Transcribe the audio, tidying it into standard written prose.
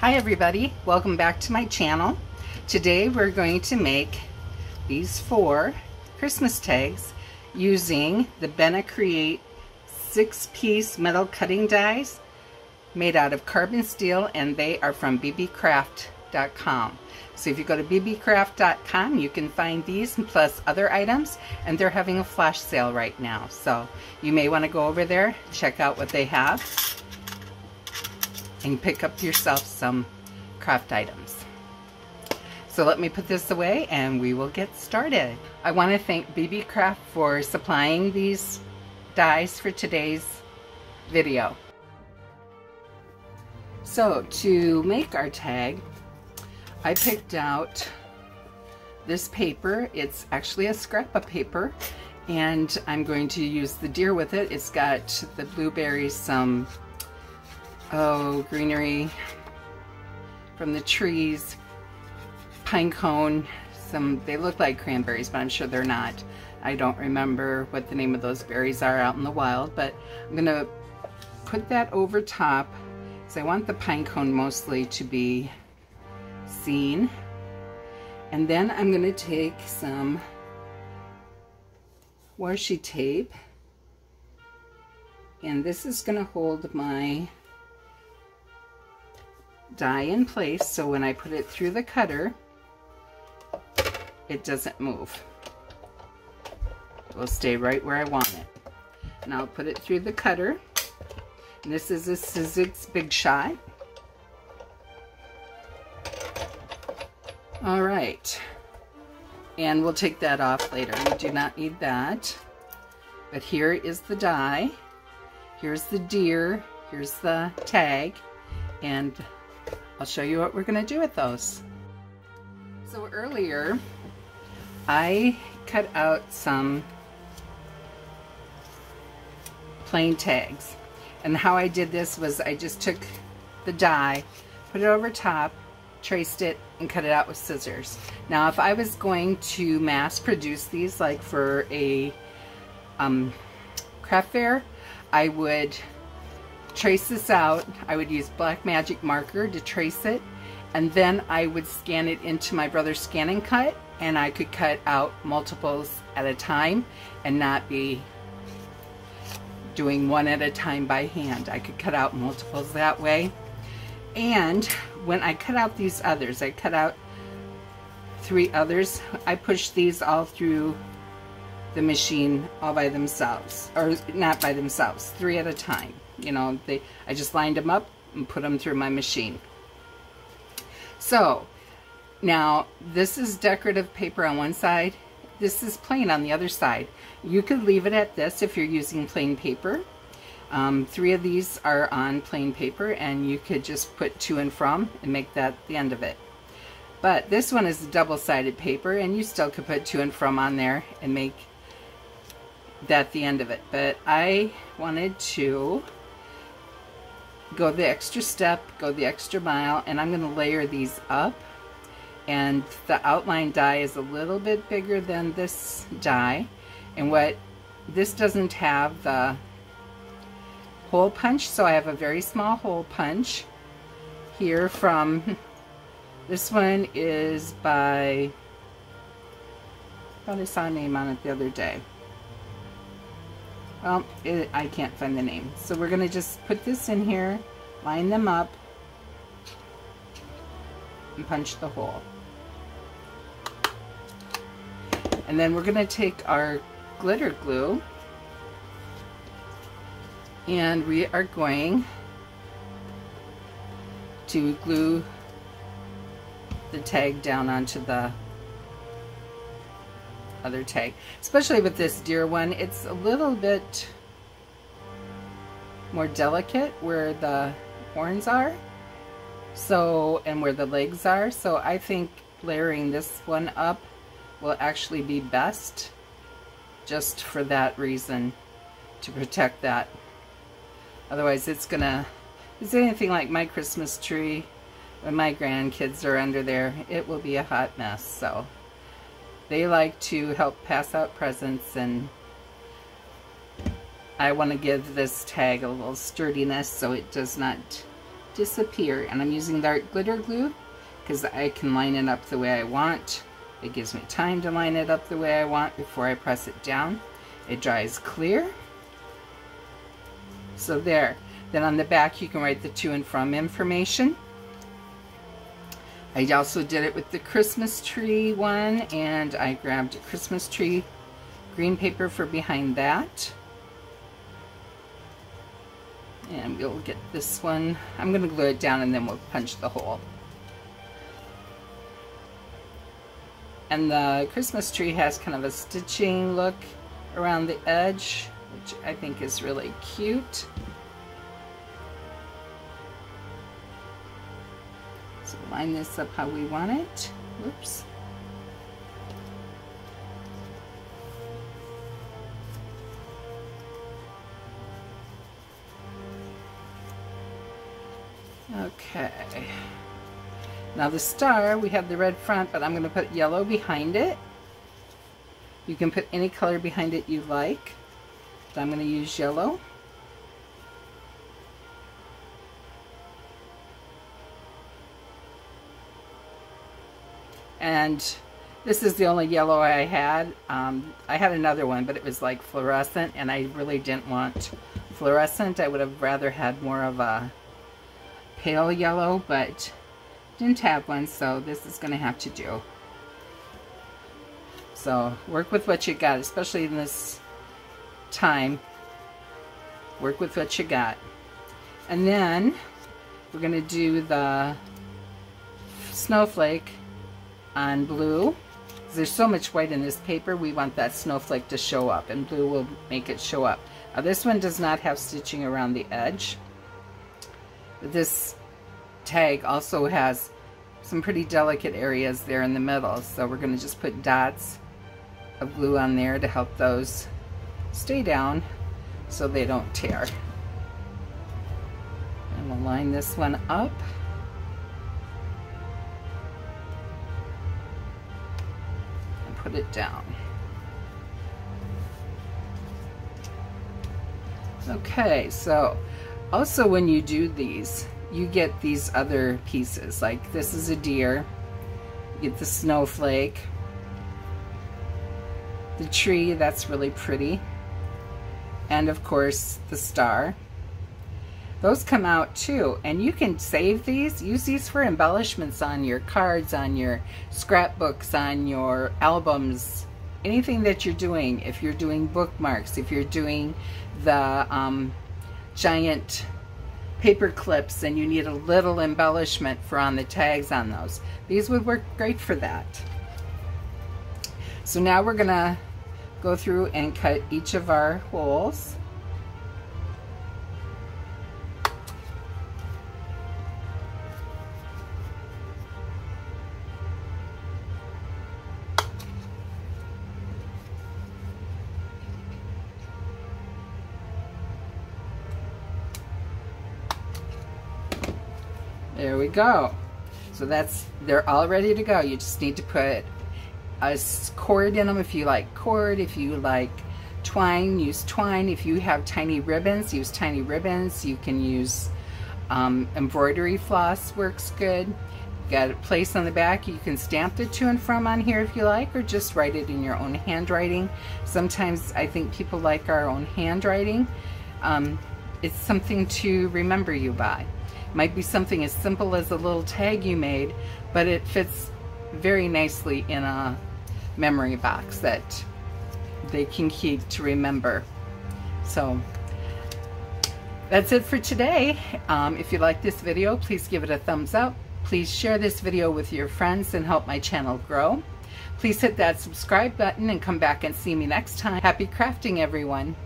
Hi everybody, welcome back to my channel. Today we're going to make these 4 Christmas tags using the Benecreat 6-piece metal cutting dies made out of carbon steel, and they are from Beebeecraft.com. So if you go to Beebeecraft.com, you can find these and plus other items, and they're having a flash sale right now. So you may want to go over there, check out what they have, and pick up yourself some craft items. So let me put this away and we will get started. I want to thank Beebeecraft for supplying these dies for today's video. So to make our tag, I picked out this paper. It's actually a scrap of paper, and I'm going to use the deer with it. It's got the blueberries, some greenery from the trees, pine cone, they look like cranberries, but I'm sure they're not. I don't remember what the name of those berries are out in the wild, but I'm gonna put that over top because I want the pine cone mostly to be seen. And then I'm gonna take some washi tape, and this is gonna hold my die in place, so when I put it through the cutter, it doesn't move. It will stay right where I want it. And I'll put it through the cutter. And this is a Sizzix Big Shot. All right. And we'll take that off later. We do not need that. But here is the die. Here's the deer. Here's the tag. And I'll show you what we're going to do with those. So earlier, I cut out some plain tags. And how I did this was I just took the die, put it over top, traced it, and cut it out with scissors. Now if I was going to mass produce these, like for a craft fair, I would trace this out. I would use black magic marker to trace it, and then I would scan it into my brother's scan and cut, and I could cut out multiples at a time and not be doing one at a time by hand. I could cut out multiples that way. And when I cut out these others, I cut out 3 others, I pushed these all through the machine all by themselves, or not by themselves, 3 at a time. You know, I just lined them up and put them through my machine. So now this is decorative paper on one side, this is plain on the other side. You could leave it at this if you're using plain paper. 3 of these are on plain paper, and you could just put to and from and make that the end of it. But this one is double-sided paper, and you still could put to and from on there and make that the end of it. But I wanted to go the extra step, go the extra mile, and I'm going to layer these up. And the outline die is a little bit bigger than this die, and what this doesn't have the hole punch, so I have a very small hole punch here. From this one is by, I thought I saw a name on it the other day. Well, I can't find the name. So we're going to just put this in here, line them up, and punch the hole. And then we're going to take our glitter glue, and we are going to glue the tag down onto the other tag. Especially with this deer one, it's a little bit more delicate where the horns are, so, and where the legs are, so I think layering this one up will actually be best, just for that reason, to protect that. Otherwise it's anything like my Christmas tree, when my grandkids are under there, it will be a hot mess. So they like to help pass out presents, and I want to give this tag a little sturdiness so it does not disappear. And I'm using dark glitter glue because I can line it up the way I want. It gives me time to line it up the way I want before I press it down. It dries clear. So there. Then on the back you can write the to and from information. I also did it with the Christmas tree one, and I grabbed a Christmas tree green paper for behind that. And we'll get this one. I'm going to glue it down and then we'll punch the hole. And the Christmas tree has kind of a stitching look around the edge, which I think is really cute. So line this up how we want it. Whoops. Okay. Now the star, we have the red front, but I'm going to put yellow behind it. You can put any color behind it you like, but I'm going to use yellow. And this is the only yellow I had. I had another one, but it was like fluorescent, and I really didn't want fluorescent. I would have rather had more of a pale yellow, but didn't have one, so this is going to have to do. So work with what you got, especially in this time. Work with what you got. And then we're going to do the snowflake on blue. There's so much white in this paper, we want that snowflake to show up, and blue will make it show up. Now this one does not have stitching around the edge. This tag also has some pretty delicate areas there in the middle, so we're going to just put dots of glue on there to help those stay down so they don't tear. And we'll line this one up. And put it down. Okay, so also when you do these, you get these other pieces. Like this is a deer. You get the snowflake. The tree, that's really pretty. And of course the star. Those come out too, and you can save these, use these for embellishments on your cards, on your scrapbooks, on your albums, anything that you're doing. If you're doing bookmarks, if you're doing the giant paper clips and you need a little embellishment for on the tags on those, these would work great for that. So now we're gonna go through and cut each of our holes. There we go. So they're all ready to go. You just need to put a cord in them if you like cord. If you like twine, use twine. If you have tiny ribbons, use tiny ribbons. You can use embroidery floss, works good. Got a place on the back. You can stamp the to and from on here if you like, or just write it in your own handwriting. Sometimes I think people like our own handwriting. It's something to remember you by. Might be something as simple as a little tag you made, but it fits very nicely in a memory box that they can keep to remember. So that's it for today. If you like this video, please give it a thumbs up. Please share this video with your friends and help my channel grow. Please hit that subscribe button and come back and see me next time. Happy crafting, everyone.